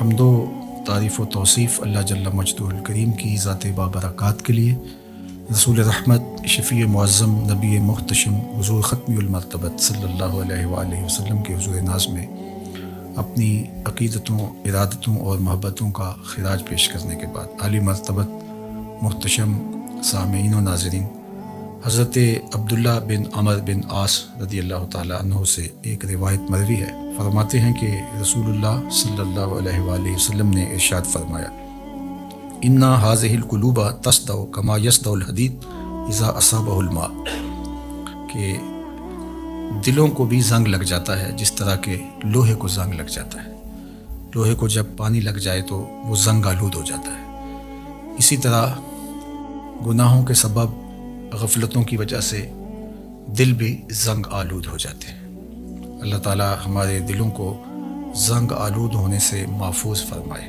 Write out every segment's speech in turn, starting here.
حمد و تعریف و توصیف اللہ جل مجدہ الکریم کی ذات بابرکات کے لیے، رسول رحمت شفیع معظم نبی محتشم حضور ختمی المرتبت صلی اللہ علیہ وآلہ وسلم کے حضور ناز میں اپنی عقیدتوں، ارادتوں اور محبتوں کا خراج پیش کرنے کے بعد عالی مرتبت محتشم سامعین و ناظرین، حضرت عبداللہ بن عمر بن عاص رضی اللہ تعالیٰ عنہ سے ایک روایت مروی ہے۔ فرماتے ہیں کہ رسول اللہ صلی اللہ علیہ وآلہ وسلم نے ارشاد فرمایا، اِنَّ هَذِهِ الْقُلُوبَ تَصْدَعُ كَمَا يَصْدَعُ الْحَدِيدُ إِذَا أَصَابَهُ الْمَاءُ، کہ دلوں کو بھی زنگ لگ جاتا ہے جس طرح کہ لوہے کو زنگ لگ جاتا ہے۔ لوہے کو جب پانی لگ جائے تو وہ زنگ آلود ہو جاتا ہے۔ اسی طرح گناہوں کے سبب، غفلتوں کی وجہ سے دل بھی زنگ آلود ہو جاتے ہیں۔ اللہ تعالیٰ ہمارے دلوں کو زنگ آلود ہونے سے محفوظ فرمائے۔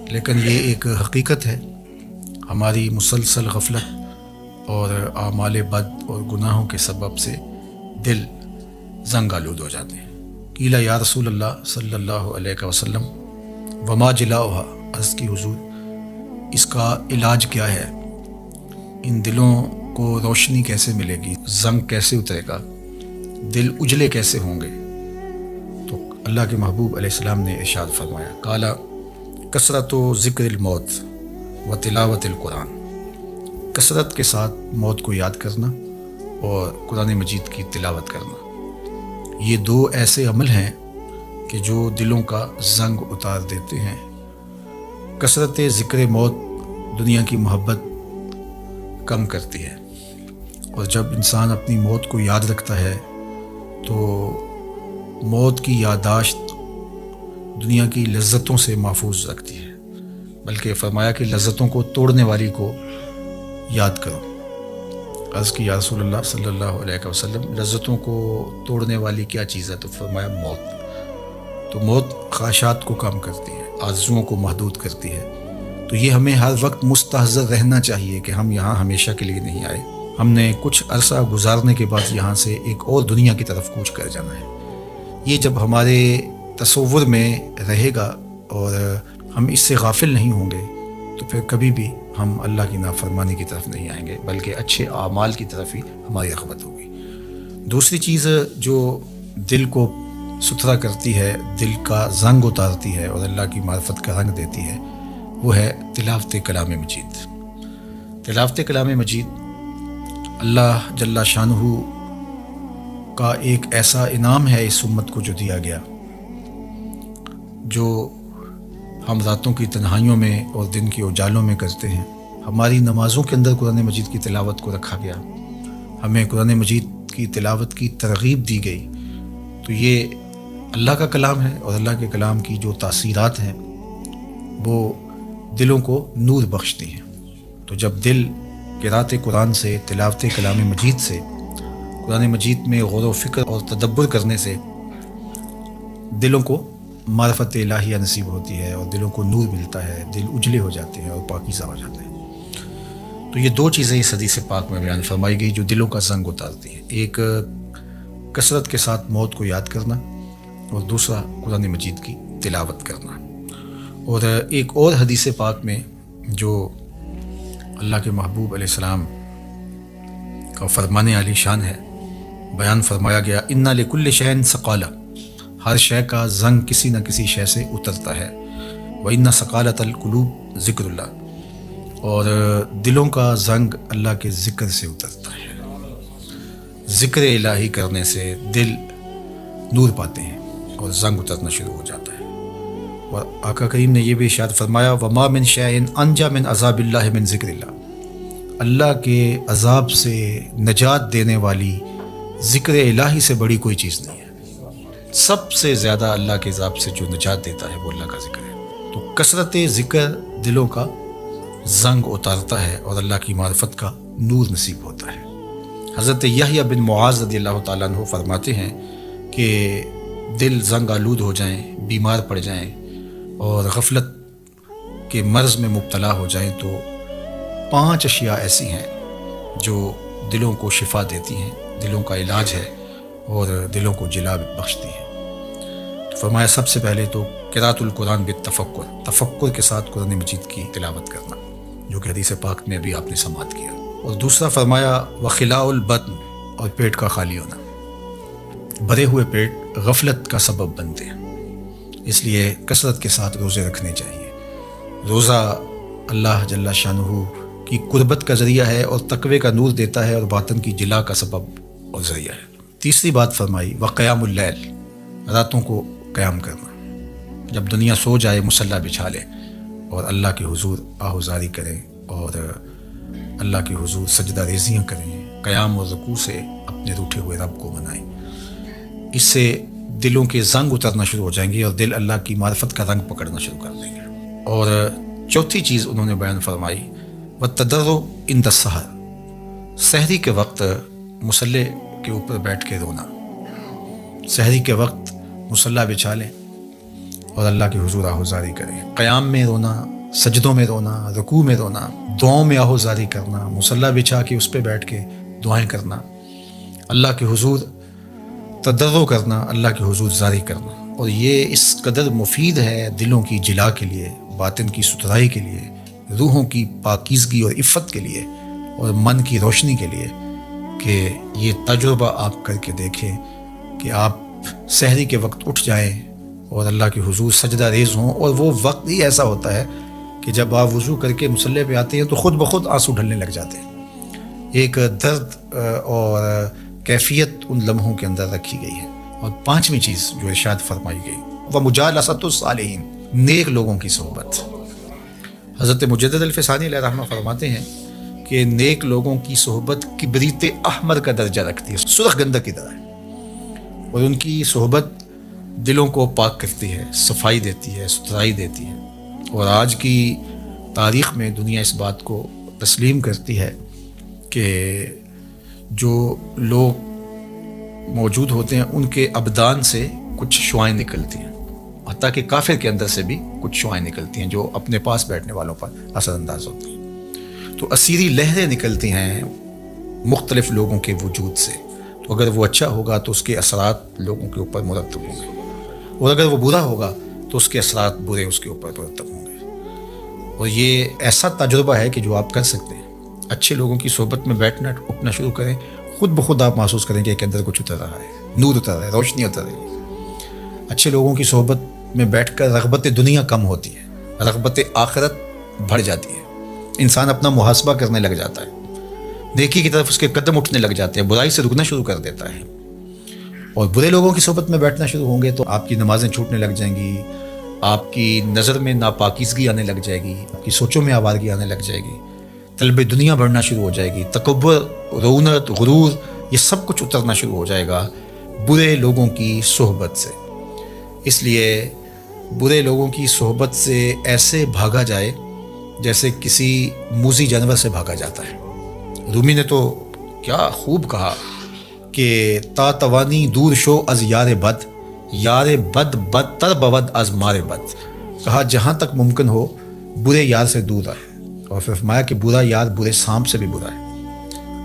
لیکن یہ ایک حقیقت ہے، ہماری مسلسل غفلت اور اعمال بد اور گناہوں کے سبب سے دل زنگ آلود ہو جاتے ہیں۔ قیل یا رسول اللہ صلی اللہ علیہ وسلم وما جلاؤها، عرض کی حضور اس کا علاج کیا ہے؟ ان دلوں کو روشنی کیسے ملے گی؟ زنگ کیسے اترے گا؟ دل اجلے کیسے ہوں گے؟ تو اللہ کے محبوب علیہ السلام نے ارشاد فرمایا، قالا کثرت و ذکر الموت و تلاوت القرآن، کثرت کے ساتھ موت کو یاد کرنا اور قرآن مجید کی تلاوت کرنا، یہ دو ایسے عمل ہیں کہ جو دلوں کا زنگ اتار دیتے ہیں۔ کثرت ذکر موت دنیا کی محبت کم کرتی ہے، اور جب انسان اپنی موت کو یاد رکھتا ہے تو موت کی یادداشت دنیا کی لذتوں سے محفوظ رکھتی ہے، بلکہ فرمایا کہ لذتوں کو توڑنے والی کو یاد کرو۔ عرض کی یا رسول اللہ صلی اللہ علیہ وسلم لذتوں کو توڑنے والی کیا چیز ہے؟ تو فرمایا موت۔ تو موت خواہشات کو کم کرتی ہے، آرزوؤں کو محدود کرتی ہے۔ تو یہ ہمیں ہر وقت مستحضر رہنا چاہیے کہ ہم یہاں ہمیشہ کے لیے نہیں آئے، ہم نے کچھ عرصہ گزارنے کے بعد یہاں سے ایک اور دنیا کی طرف کوچ کر جانا ہے۔ یہ جب ہمارے تصور میں رہے گا اور ہم اس سے غافل نہیں ہوں گے تو پھر کبھی بھی ہم اللہ کی نافرمانی کی طرف نہیں آئیں گے، بلکہ اچھے اعمال کی طرف ہی ہماری رغبت ہوگی۔ دوسری چیز جو دل کو ستھرا کرتی ہے، دل کا زنگ اتارتی ہے اور اللہ کی معرفت کا رنگ دیتی ہے، وہ ہے تلاوت کلام مجید۔ تلاوت کلام مجید اللہ جل شانہ کا ایک ایسا انعام ہے اس امت کو جو دیا گیا، جو ہم راتوں کی تنہائیوں میں اور دن کے اجالوں میں کرتے ہیں۔ ہماری نمازوں کے اندر قرآن مجید کی تلاوت کو رکھا گیا، ہمیں قرآن مجید کی تلاوت کی ترغیب دی گئی۔ تو یہ اللہ کا کلام ہے، اور اللہ کے کلام کی جو تاثیرات ہیں وہ دلوں کو نور بخشتی ہیں۔ تو جب دل قرأت قرآن سے، تلاوت کلام مجید سے، قرآن مجید میں غور و فکر اور تدبر کرنے سے دلوں کو معرفت الہیہ نصیب ہوتی ہے اور دلوں کو نور ملتا ہے، دل اجلے ہو جاتے ہیں اور پاکیزہ ہو جاتے ہیں۔ تو یہ دو چیزیں اس حدیث پاک میں بیان فرمائی گئی جو دلوں کا زنگ اتارتی ہیں، ایک کثرت کے ساتھ موت کو یاد کرنا اور دوسرا قرآن مجید کی تلاوت کرنا۔ اور ایک اور حدیث پاک میں جو اللہ کے محبوب علیہ السلام کا فرمان عالی شان ہے، بیان فرمایا گیا، اِنَّ لِكُلِّ شَيْءٍ ثَقَالَةً، ہر شے کا زنگ کسی نہ کسی شے سے اترتا ہے، وَإِنَّ ثَقَالَةَ الْقُلُوبِ ذِكْرُ اللَّهِ، اور دلوں کا زنگ اللہ کے ذکر سے اترتا ہے۔ ذکر الہی کرنے سے دل نور پاتے ہیں اور زنگ اترنا شروع ہو جاتا ہے۔ اور آقا کریم نے یہ بھی ارشاد فرمایا، وَمَا مِن شَيْءٍ أَنْجَى مِنْ عَذَابِ اللَّهِ مِنْ ذِكْرِ اللَّهِ، اللہ کے عذاب سے نجات دینے والی ذکر الہی سے بڑی کوئی چیز نہیں ہے۔ سب سے زیادہ اللہ کے عذاب سے جو نجات دیتا ہے وہ اللہ کا ذکر ہے۔ تو کثرت ذکر دلوں کا زنگ اتارتا ہے اور اللہ کی معرفت کا نور نصیب ہوتا ہے۔ حضرت یحییٰ بن معاذ رضی اللہ تعالیٰ عنہ فرماتے ہیں کہ دل زنگ آلود ہو جائیں، بیمار پڑ جائیں اور غفلت کے مرض میں مبتلا ہو جائیں تو 5 اشیاء ایسی ہیں جو دلوں کو شفا دیتی ہیں، دلوں کا علاج ہے اور دلوں کو جلا بخشتی ہیں۔ فرمایا سب سے پہلے تو قراءۃ القرآن بالتفکر، تفکر کے ساتھ قرآن مجید کی تلاوت کرنا، جو کہ حدیث پاک میں بھی آپ نے سماعت کیا۔ اور دوسرا فرمایا وخلاء البطن، اور پیٹ کا خالی ہونا۔ بھرے ہوئے پیٹ غفلت کا سبب بنتے ہیں، اس لیے کثرت کے ساتھ روزے رکھنے چاہیے۔ روزہ اللہ جل شانہ کی قربت کا ذریعہ ہے اور تقوی کا نور دیتا ہے اور باطن کی جلا کا سبب اور ذریعہ ہے۔ تیسری بات فرمائی وقیام اللیل، راتوں کو قیام کرنا، جب دنیا سو جائے مصلی بچھا لیں اور اللہ کے حضور آہوزاری کریں اور اللہ کے حضور سجدہ ریزیاں کریں، قیام اور رکوع سے اپنے روٹھے ہوئے رب کو منائیں۔ اس سے دلوں کے زنگ اترنا شروع ہو جائیں گے اور دل اللہ کی معرفت کا رنگ پکڑنا شروع کر دیں گے۔ اور چوتھی چیز انہوں نے بیان فرمائی والتضرع عند السحر، سحری کے وقت مصلی کے اوپر بیٹھ کے رونا، سحری کے وقت مصلی بچھا لیں اور اللہ کے حضور آہوزاری کریں، قیام میں رونا، سجدوں میں رونا، رکوع میں رونا، دعاؤں میں آہوزاری کرنا، مصلی بچھا کے اس پہ بیٹھ کے دعائیں کرنا، اللہ کے حضور تضرع کرنا، اللہ کے حضور زاری کرنا۔ اور یہ اس قدر مفید ہے دلوں کی جلا کے لیے، باطن کی ستھرائی کے لیے، روحوں کی پاکیزگی اور عفت کے لیے اور من کی روشنی کے لیے، کہ یہ تجربہ آپ کر کے دیکھیں کہ آپ سحری کے وقت اٹھ جائیں اور اللہ کے حضور سجدہ ریز ہوں، اور وہ وقت ہی ایسا ہوتا ہے کہ جب آپ وضو کر کے مصلی پہ آتے ہیں تو خود بخود آنسو ڈھلنے لگ جاتے ہیں۔ ایک درد اور کیفیت ان لمحوں کے اندر رکھی گئی ہے۔ اور پانچویں چیز جو ارشاد فرمائی گئی ومجالسۃ الصالحین، نیک لوگوں کی صحبت۔ حضرت مجدد الفسانی علیہ رحمہ فرماتے ہیں کہ نیک لوگوں کی صحبت کبریت احمر کا درجہ رکھتی ہے، سرخ گندک کی طرح ہے، اور ان کی صحبت دلوں کو پاک کرتی ہے، صفائی دیتی ہے، ستھرائی دیتی ہے۔ اور آج کی تاریخ میں دنیا اس بات کو تسلیم کرتی ہے کہ جو لوگ موجود ہوتے ہیں ان کے ابدان سے کچھ شعائیں نکلتی ہیں، حتیٰ کہ کافر کے اندر سے بھی کچھ شعائیں نکلتی ہیں جو اپنے پاس بیٹھنے والوں پر اثر انداز ہوتی ہیں۔ تو اسیری لہریں نکلتی ہیں مختلف لوگوں کے وجود سے، تو اگر وہ اچھا ہوگا تو اس کے اثرات لوگوں کے اوپر مرتب ہوں گے، اور اگر وہ برا ہوگا تو اس کے اثرات برے اس کے اوپر مرتب ہوں گے۔ اور یہ ایسا تجربہ ہے کہ جو آپ کر سکتے ہیں۔ اچھے لوگوں کی صحبت میں بیٹھنا اٹھنا شروع کریں، خود بخود آپ محسوس کریں کہ ایک اندر کچھ اتر رہا ہے، نور اتر رہا ہے، روشنی اتر رہی ہے۔ اچھے لوگوں کی صحبت میں بیٹھ کر رغبت دنیا کم ہوتی ہے، رغبت آخرت بڑھ جاتی ہے، انسان اپنا محاسبہ کرنے لگ جاتا ہے، نیکی کی طرف اس کے قدم اٹھنے لگ جاتے ہیں، برائی سے رکنا شروع کر دیتا ہے۔ اور برے لوگوں کی صحبت میں بیٹھنا شروع ہوں گے تو آپ کی نمازیں چھوٹنے لگ جائیں گی، آپ کی نظر میں ناپاکیزگی آنے لگ جائے گی، آپ کی سوچوں میں آوارگی آنے لگ جائے گی، طلب دنیا بڑھنا شروع ہو جائے گی، تکبر، رونت، غرور، یہ سب کچھ اترنا شروع ہو جائے گا برے لوگوں کی صحبت سے۔ اس لیے برے لوگوں کی صحبت سے ایسے بھاگا جائے جیسے کسی موذی جانور سے بھاگا جاتا ہے۔ رومی نے تو کیا خوب کہا کہ تا توانی دور شو از یار بد، یار بد بدتر بود از مار بد، کہا جہاں تک ممکن ہو برے یار سے دور رہے، اور پھر فرمایا کہ برا یار برے سانپ سے بھی برا ہے۔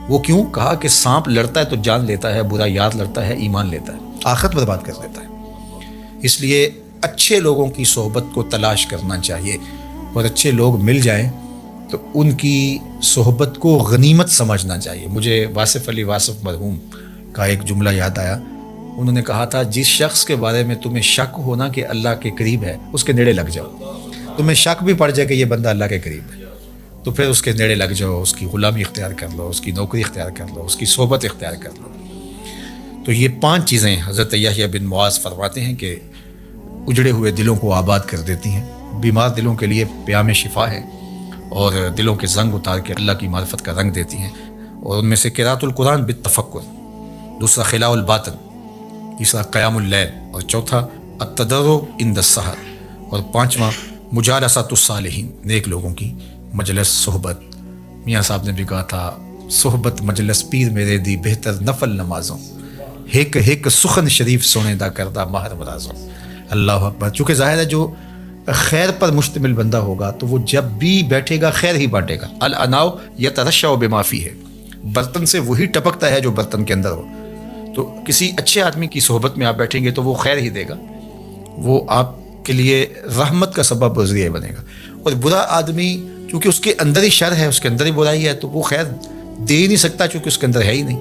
وہ کیوں؟ کہا کہ سانپ لڑتا ہے تو جان لیتا ہے، برا یار لڑتا ہے ایمان لیتا ہے، آخرت برباد کر دیتا ہے۔ اس لیے اچھے لوگوں کی صحبت کو تلاش کرنا چاہیے، اور اچھے لوگ مل جائیں تو ان کی صحبت کو غنیمت سمجھنا چاہیے۔ مجھے واصف علی واصف مرحوم کا ایک جملہ یاد آیا، انہوں نے کہا تھا جس شخص کے بارے میں تمہیں شک ہونا کہ اللہ کے قریب ہے اس کے نیڑے لگ جاؤ، تمہیں شک بھی پڑ جائے کہ یہ بندہ اللہ کے قریب ہے تو پھر اس کے نیڑے لگ جاؤ، اس کی غلامی اختیار کر لو، اس کی نوکری اختیار کر لو، اس کی صحبت اختیار کر لو۔ تو یہ 5 چیزیں حضرت یحییٰ بن معاذ فرماتے ہیں کہ اجڑے ہوئے دلوں کو آباد کر دیتی ہیں، بیمار دلوں کے لیے پیام شفا ہے، اور دلوں کے زنگ اتار کے اللہ کی معرفت کا رنگ دیتی ہیں۔ اور ان میں سے قراءۃ القرآن بالتفکر، دوسرا خلاء الباطن، تیسرا قیام اللیل، اور چوتھا التضرع عند السحر، اور 5واں مجالسۃ الصالحین، نیک لوگوں کی مجلس صحبت۔ میاں صاحب نے بھی کہا تھا صحبت مجلس پیر میرے دی بہتر نفل نمازوں، ہک ہک سخن شریف سونے دا کردہ ماہر مرازوں۔ اللہ اکبر۔ چونکہ ظاہر ہے جو خیر پر مشتمل بندہ ہوگا تو وہ جب بھی بیٹھے گا خیر ہی بانٹے گا۔ الاناؤ یترشع بما فیہ، برتن سے وہی ٹپکتا ہے جو برتن کے اندر ہو۔ تو کسی اچھے آدمی کی صحبت میں آپ بیٹھیں گے تو وہ خیر ہی دے گا، وہ آپ کے لیے رحمت کا سبب اور ذریعہ بنے گا. اور برا آدمی چونکہ اس کے اندر ہی شر ہے، اس کے اندر ہی برائی ہے، تو وہ خیر دے ہی نہیں سکتا چونکہ اس کے اندر ہے ہی نہیں،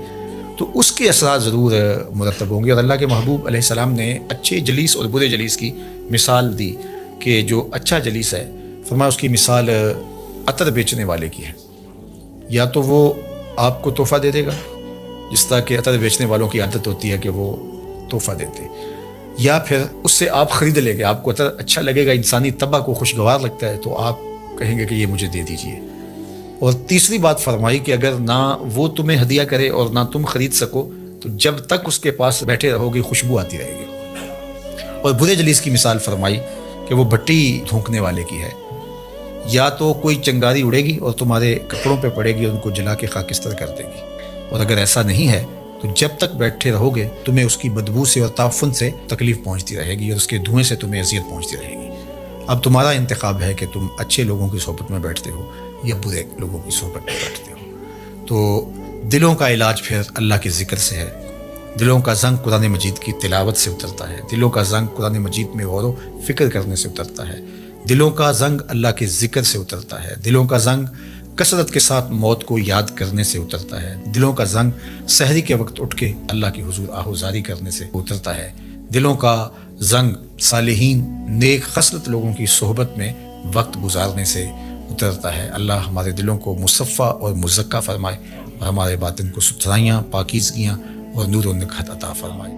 تو اس کے اثرات ضرور مرتب ہوں گے. اور اللہ کے محبوب علیہ السلام نے اچھے جلیس اور برے جلیس کی مثال دی کہ جو اچھا جلیس ہے فرمایا اس کی مثال عطر بیچنے والے کی ہے. یا تو وہ آپ کو تحفہ دے دے گا، جس طرح کہ عطر بیچنے والوں کی عادت ہوتی ہے کہ وہ تحفہ دیتے، یا پھر اس سے آپ خرید لیں گے. آپ کو عطر اچھا لگے گا، انسانی طبع کو خوشگوار لگتا ہے، تو آپ کہیں گے کہ یہ مجھے دے دیجئے. اور تیسری بات فرمائی کہ اگر نہ وہ تمہیں ہدیہ کرے اور نہ تم خرید سکو تو جب تک اس کے پاس بیٹھے رہو گی خوشبو آتی رہے گی. اور برے جلیس کی مثال فرمائی کہ وہ بھٹی دھونکنے والے کی ہے. یا تو کوئی چنگاری اڑے گی اور تمہارے کپڑوں پہ پڑے گی اور ان کو جلا کے خاکستر کر دے گی. اور اگر ایسا نہیں ہے تو جب تک بیٹھے رہو گے تمہیں اس کی بدبو سے اور تعفن سے تکلیف پہنچتی رہے گی اور اس کے دھوئیں سے تمہیں اذیت پہنچتی رہے گی. اب تمہارا انتخاب ہے کہ تم اچھے لوگوں کی صحبت میں بیٹھتے ہو یا برے لوگوں کی صحبت میں بیٹھتے ہو. تو دلوں کا علاج پھر اللہ کے ذکر سے ہے. دلوں کا زنگ قرآن مجید کی تلاوت سے اترتا ہے. دلوں کا زنگ قرآن مجید میں غور و فکر کرنے سے اترتا ہے. دلوں کا زنگ اللہ کے ذکر سے اترتا ہے. دلوں کا زنگ کثرت کے ساتھ موت کو یاد کرنے سے اترتا ہے. دلوں کا زنگ سحری کے وقت اٹھ کے اللہ کی حضور آہوزاری کرنے سے اترتا ہے. دلوں کا زنگ صالحین نیک خصلت لوگوں کی صحبت میں وقت گزارنے سے اترتا ہے. اللہ ہمارے دلوں کو مصفہ اور مزکہ فرمائے اور ہمارے باطن کو ستھرائیاں، پاکیزگیاں اور نور و نکہت عطا فرمائے.